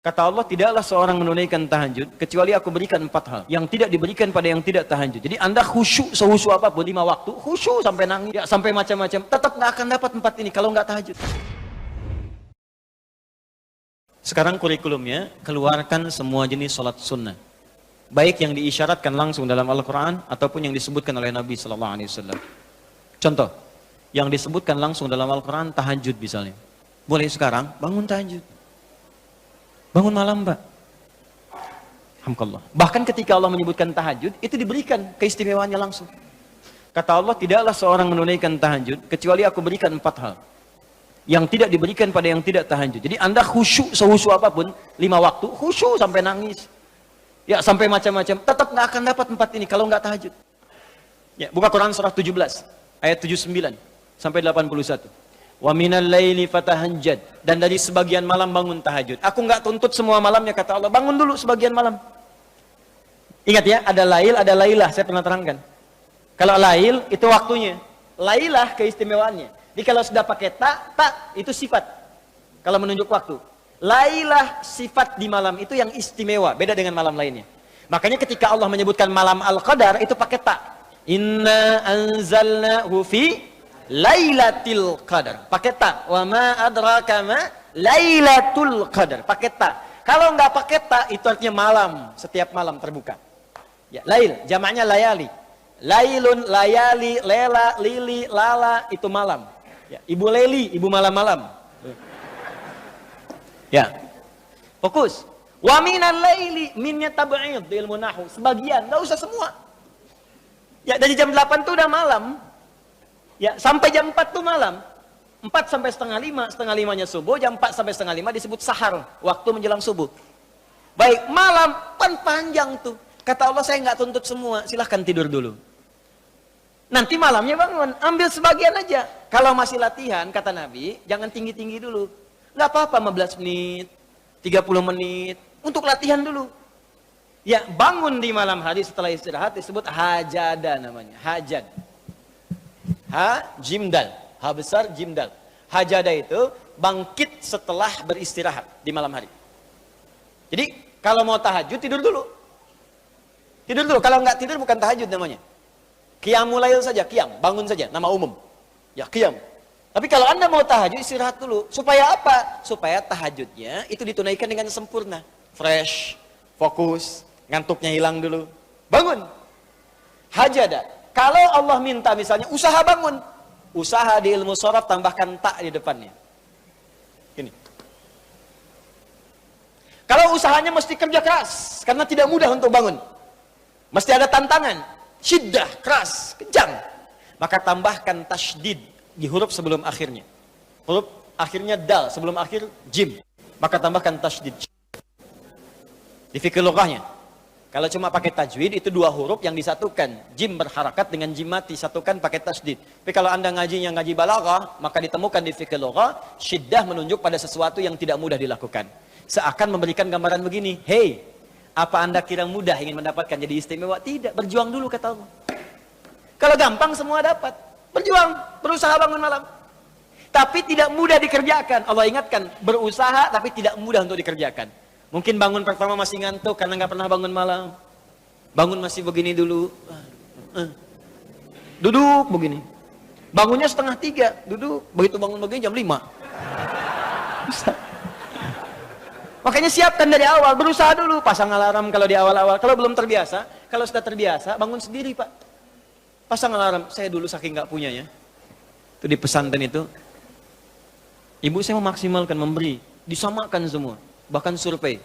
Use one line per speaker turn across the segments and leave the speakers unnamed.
Kata Allah, tidaklah seorang menunaikan tahajud kecuali aku berikan 4 hal yang tidak diberikan pada yang tidak tahajud. Jadi Anda khusyuk sehusyuk apapun 5 waktu, khusyuk sampai nangis, ya, sampai macam-macam, tetap nggak akan dapat 4 ini kalau nggak tahajud. Sekarang kurikulumnya, keluarkan semua jenis sholat sunnah, baik yang diisyaratkan langsung dalam Al-Quran ataupun yang disebutkan oleh Nabi SAW. Contoh, yang disebutkan langsung dalam Al-Quran, tahajud misalnya. Boleh sekarang bangun tahajud. Bangun malam, Pak. Alhamdulillah. Bahkan ketika Allah menyebutkan tahajud, itu diberikan keistimewaannya langsung. Kata Allah, tidaklah seorang menunaikan tahajud kecuali aku berikan 4 hal yang tidak diberikan pada yang tidak tahajud. Jadi Anda khusyuk sehusyuk apapun 5 waktu, khusyuk sampai nangis, ya, sampai macam-macam, tetap nggak akan dapat 4 ini kalau nggak tahajud. Ya, buka Quran surah 17 ayat 79 sampai 81. Wa minal laili fatahajjad, dan dari sebagian malam bangun tahajud. Aku nggak tuntut semua malamnya, kata Allah. Bangun dulu sebagian malam. Ingat ya, ada lail, ada lailah, saya pernah terangkan. Kalau lail itu waktunya, lailah keistimewaannya. Jadi kalau sudah pakai tak itu sifat. Kalau menunjuk waktu, lailah sifat di malam itu yang istimewa, beda dengan malam lainnya. Makanya ketika Allah menyebutkan malam Al-Qadar itu pakai tak. Inna anzalnahu fi Lailatul Qadar, pakai ta. Wa ma adraka ma Lailatul Qadar, pakai ta. Kalau nggak pakai ta, itu artinya malam, setiap malam terbuka. Ya, lail, jamaknya layali. Lailun, layali, lela, lili, lala, itu malam. Ya, ibu leli, ibu malam-malam. Ya, fokus. Wa minal laili, minnya tab'id di ilmu nahwu, sebagian, nggak usah semua. Ya, dari jam 8 tuh udah malam. Ya, sampai jam 4 tuh malam. 4 sampai setengah 5, setengah 5-nya subuh, jam 4 sampai setengah 5 disebut sahar, waktu menjelang subuh. Baik, malam panjang tuh. Kata Allah, saya nggak tuntut semua, silahkan tidur dulu. Nanti malamnya bangun, ambil sebagian aja. Kalau masih latihan, kata Nabi, jangan tinggi-tinggi dulu. Nggak apa-apa 15 menit, 30 menit, untuk latihan dulu. Ya, bangun di malam hari setelah istirahat disebut hajada namanya, hajad. Ha, jimdal, ha besar jimdal. Hajada itu bangkit setelah beristirahat di malam hari. Jadi kalau mau tahajud tidur dulu. Tidur dulu, kalau nggak tidur bukan tahajud namanya. Qiyamul lail saja, qiyam, bangun saja, nama umum. Ya, qiyam. Tapi kalau Anda mau tahajud istirahat dulu. Supaya apa? Supaya tahajudnya itu ditunaikan dengan sempurna. Fresh, fokus, ngantuknya hilang dulu. Bangun. Hajada. Kalau Allah minta misalnya usaha bangun, usaha di ilmu sharaf tambahkan tak di depannya. Ini. Kalau usahanya mesti kerja keras, karena tidak mudah untuk bangun. Mesti ada tantangan, syiddah, keras, kejam. Maka tambahkan tasydid di huruf sebelum akhirnya. Huruf akhirnya dal, sebelum akhir jim. Maka tambahkan tasydid. Di fikih lughahnya. Kalau cuma pakai tajwid, itu 2 huruf yang disatukan. Jim berharakat dengan jim mati, satukan pakai tasydid. Tapi kalau Anda ngajinya ngaji balaghah, maka ditemukan di fikih lughah, syiddah menunjuk pada sesuatu yang tidak mudah dilakukan. Seakan memberikan gambaran begini, hey, apa Anda kira mudah ingin mendapatkan jadi istimewa? Tidak, berjuang dulu kata Allah. Kalau gampang semua dapat. Berjuang, berusaha bangun malam. Tapi tidak mudah dikerjakan. Allah ingatkan, berusaha tapi tidak mudah untuk dikerjakan. Mungkin bangun pertama masih ngantuk karena nggak pernah bangun malam. Bangun masih begini dulu. Duduk begini. Bangunnya 2:30, duduk. Begitu bangun begini jam 5. Makanya siapkan dari awal, berusaha dulu. Pasang alarm kalau di awal-awal. Kalau belum terbiasa, kalau sudah terbiasa, bangun sendiri Pak. Pasang alarm. Saya dulu saking nggak punyanya. Itu di pesantren itu. Ibu saya memaksimalkan, memberi. Disamakan semua. Bahkan survei,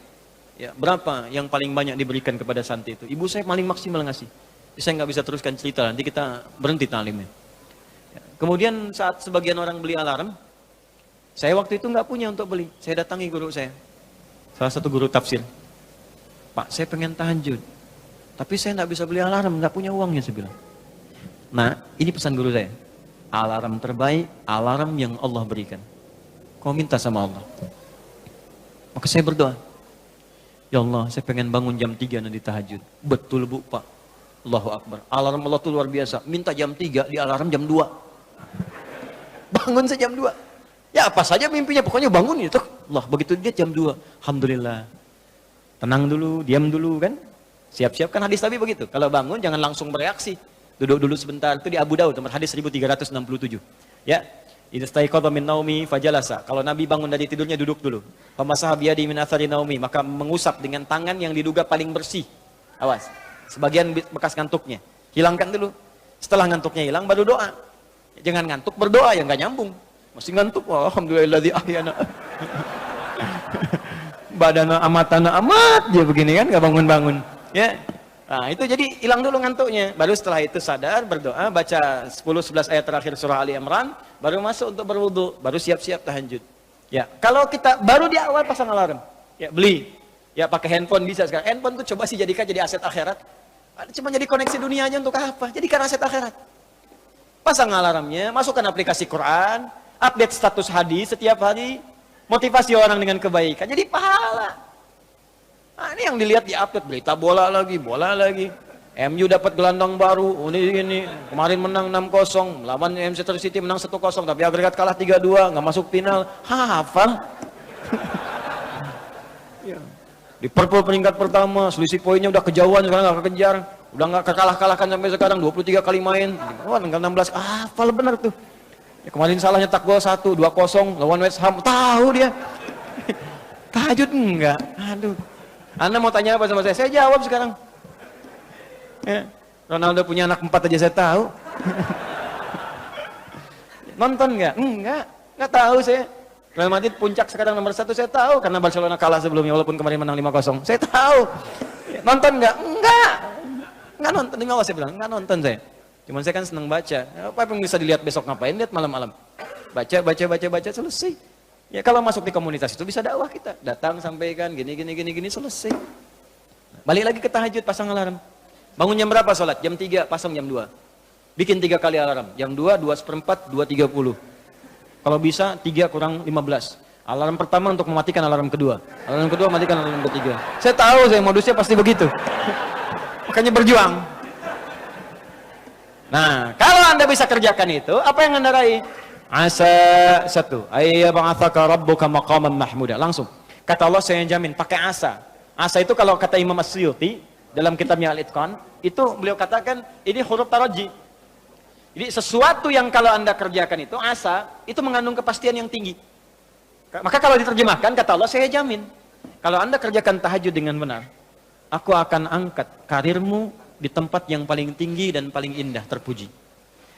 ya, berapa yang paling banyak diberikan kepada santri itu. Ibu saya paling maksimal ngasih. Saya nggak bisa teruskan cerita, nanti kita berhenti talimnya. Ya. Kemudian saat sebagian orang beli alarm, saya waktu itu nggak punya untuk beli. Saya datangi guru saya, salah satu guru tafsir. Pak, saya pengen tahajud, tapi saya nggak bisa beli alarm, nggak punya uangnya, saya bilang. Nah, ini pesan guru saya. Alarm terbaik, alarm yang Allah berikan. Kau minta sama Allah. Maka saya berdoa, ya Allah, saya pengen bangun jam 3 nanti tahajud. Betul Bu, Pak. Allahu Akbar. Alarm Allah itu luar biasa. Minta jam 3, di alarm jam 2. Bangun saya jam 2. Ya apa saja mimpinya, pokoknya bangun itu. Allah. Begitu dia jam 2, alhamdulillah. Tenang dulu, diam dulu kan. Siap-siap kan hadis Nabi begitu. Kalau bangun jangan langsung bereaksi. Duduk dulu sebentar. Itu di Abu Daud, nomor hadis 1367. Ya. Idastaiqadha min naumi fajalasa. Kalau Nabi bangun dari tidurnya duduk dulu. Famasaha biyadi min athari naumi, maka mengusap dengan tangan yang diduga paling bersih. Awas. Sebagian bekas ngantuknya. Hilangkan dulu. Setelah ngantuknya hilang baru doa. Jangan ngantuk berdoa yang enggak nyambung. Masih ngantuk. Alhamdulilladzi ahyana. Badana amatana amat dia begini kan, enggak bangun-bangun. Ya. Nah, itu jadi hilang dulu ngantuknya. Baru setelah itu sadar, berdoa, baca 10-11 ayat terakhir surah Ali Imran, baru masuk untuk berwudu, baru siap-siap tahajud. Ya, kalau kita baru di awal pasang alarm, ya beli. Ya pakai handphone bisa sekarang. Handphone tuh coba sih jadikan jadi aset akhirat. Cuma jadi koneksi dunia aja untuk apa? Jadikan aset akhirat. Pasang alarmnya, masukkan aplikasi Quran, update status hadis setiap hari, motivasi orang dengan kebaikan, jadi pahala. Nah, ini yang dilihat di update, berita bola lagi. MU dapat gelandang baru, ini kemarin menang 6-0, lawan Manchester City menang 1-0, tapi agregat kalah 3-2, nggak masuk final. Hafal. Liverpool peringkat pertama, selisih poinnya udah kejauhan, sekarang nggak kekejar. Udah nggak kalah-kalahkan sampai sekarang, 23 kali main. Wah, tinggal 16. Hafal benar tuh. Ya, kemarin salah nyetak gol 1, 2-0 lawan West Ham. Tahu dia. Tahajud enggak? Aduh. Anda mau tanya apa sama saya? Saya jawab sekarang. Ya. Ronaldo punya anak 4 aja saya tahu. Nonton enggak? Enggak tahu saya. Real Madrid puncak sekarang nomor 1 saya tahu karena Barcelona kalah sebelumnya walaupun kemarin menang 5-0. Saya tahu. Nonton enggak? Enggak nonton. Demi Allah saya bilang, enggak nonton saya. Cuman saya kan senang baca. Apa yang bisa dilihat besok ngapain? Lihat malam-malam. Baca selesai. Ya kalau masuk di komunitas itu bisa dakwah kita. Datang sampaikan gini selesai. Balik lagi ke tahajud, pasang alarm. Bangun jam berapa sholat? Jam 3, pasang jam 2. Bikin 3 kali alarm. Jam 2, 2:04, 2:30. Kalau bisa 3 kurang 15. Alarm pertama untuk mematikan alarm kedua. Alarm kedua matikan alarm ketiga. Saya tahu saya modusnya pasti begitu. Makanya berjuang. Nah, kalau Anda bisa kerjakan itu, apa yang Anda raih? Asa 1, ayyab'atsaka rabbuka maqaman mahmuda. Langsung. Kata Allah saya jamin pakai asa. Asa itu kalau kata Imam As-Suyuti dalam kitabnya Al-Itqan, itu beliau katakan ini huruf taraji. Jadi sesuatu yang kalau Anda kerjakan itu asa, itu mengandung kepastian yang tinggi. Maka kalau diterjemahkan kata Allah saya jamin, kalau Anda kerjakan tahajud dengan benar, aku akan angkat karirmu di tempat yang paling tinggi dan paling indah, terpuji.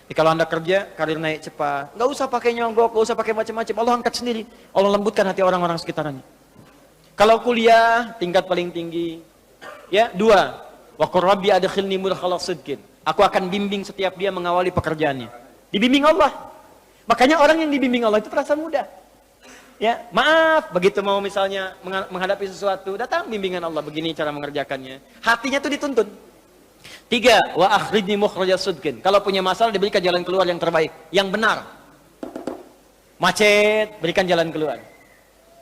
Jadi kalau Anda kerja, karir naik cepat, nggak usah pakai nyogok, nggak usah pakai macam-macam, Allah angkat sendiri. Allah lembutkan hati orang-orang sekitarnya. Kalau kuliah, tingkat paling tinggi. Ya, 2, wa qur rabbi adkhilni mudkhala sidqin. Aku akan bimbing setiap dia mengawali pekerjaannya. Dibimbing Allah. Makanya orang yang dibimbing Allah itu terasa mudah. Ya, maaf, begitu mau misalnya menghadapi sesuatu, datang bimbingan Allah, begini cara mengerjakannya. Hatinya tuh dituntun. 3, wa akhrijni mukhrajas sidqin. Kalau punya masalah diberikan jalan keluar yang terbaik, yang benar. Macet, berikan jalan keluar.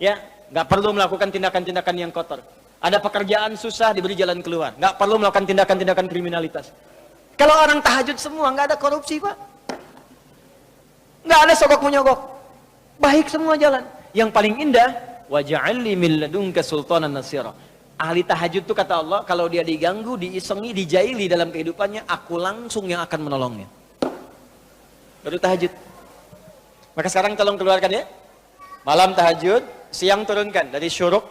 Ya, nggak perlu melakukan tindakan-tindakan yang kotor. Ada pekerjaan susah, diberi jalan keluar. Nggak perlu melakukan tindakan-tindakan kriminalitas. Kalau orang tahajud semua, nggak ada korupsi, Pak. Nggak ada sogok menyogok. Baik semua jalan. Yang paling indah, waj'alni min ladunka sultanan nasira. Ahli tahajud itu kata Allah, kalau dia diganggu, diisengi, dijaili dalam kehidupannya, aku langsung yang akan menolongnya. Baru tahajud. Maka sekarang tolong keluarkan ya. Malam tahajud, siang turunkan dari syuruk,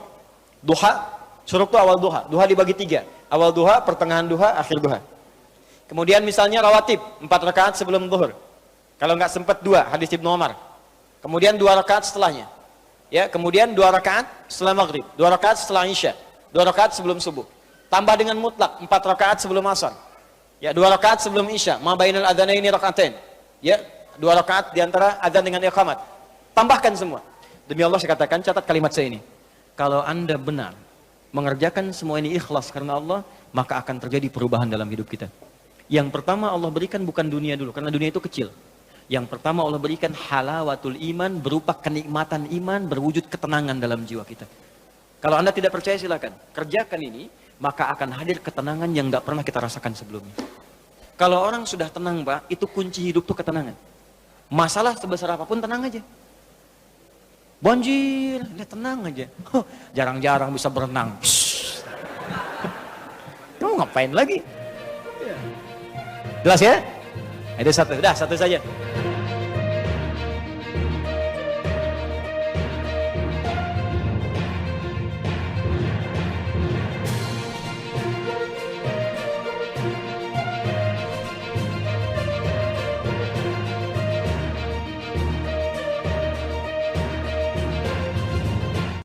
duha. Syuruk itu awal duha. Duha dibagi 3. Awal duha, pertengahan duha, akhir duha. Kemudian misalnya rawatib, 4 rakaat sebelum zuhur. Kalau nggak sempat 2, hadis Ibnu Umar. Kemudian 2 rakaat setelahnya. Ya, kemudian 2 rakaat setelah maghrib, 2 rakaat setelah isya. 2 rakaat sebelum subuh. Tambah dengan mutlak 4 rakaat sebelum asar. Ya, 2 rakaat sebelum isya. Ma bainal adzanaini rakaatain. Ya, 2 rakaat di antara adzan dengan iqamat. Tambahkan semua. Demi Allah saya katakan, catat kalimat saya ini. Kalau Anda benar mengerjakan semua ini ikhlas karena Allah, maka akan terjadi perubahan dalam hidup kita. Yang pertama Allah berikan bukan dunia dulu, karena dunia itu kecil. Yang pertama Allah berikan halawatul iman, berupa kenikmatan iman, berwujud ketenangan dalam jiwa kita. Kalau Anda tidak percaya silakan, kerjakan ini, maka akan hadir ketenangan yang tidak pernah kita rasakan sebelumnya. Kalau orang sudah tenang, Pak, itu kunci hidup tuh ketenangan. Masalah sebesar apapun tenang aja. Banjir, dia tenang aja. Jarang-jarang bisa berenang. Kamu ngapain lagi? Jelas ya? Ada satu, dah satu saja.